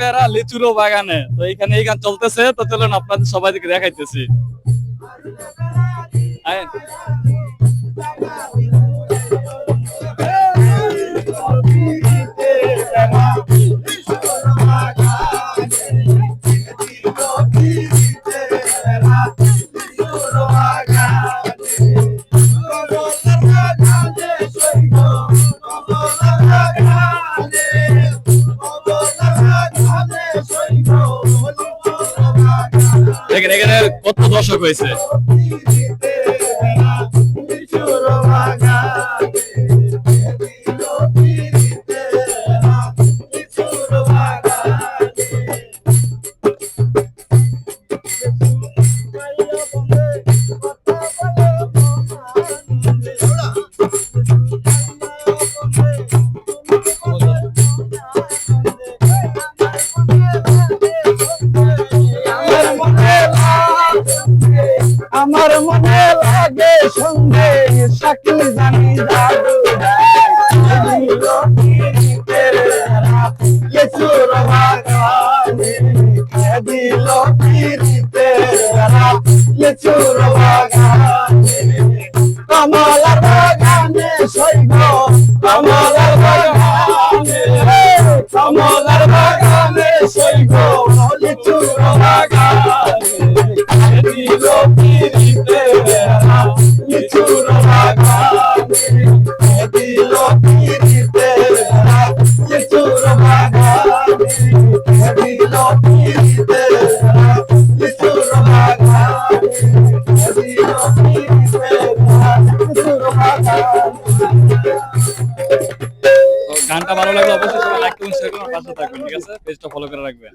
বেড়া লিচুরো বাগানে, তো এখানে এই গান চলতেছে, তো চলুন আপনাদের সবাইকে দেখাইতেছি। আয়েন। দেখেন এখানে কত দর্শক হয়েছে। আমার মনে লাগে সঙ্গে সাকি জানি জাদু লিচুর বাগানে দিল লিচুর বাগানে কমলার বাগানে সৈব কমলার বাগানে কমলার বাগানে সৈব লিচুর বাগানে দিল লিচুর বাগানে দিল লিচুর বাগানে দিল লিচুর বাগানে দিল গানটা ভালো লাগলে অবশ্যই সবাই লাইক কমেন্ট শেয়ার করুন, পাশে থাকবেন, ঠিক আছে? পেজটা ফলো করে রাখবেন।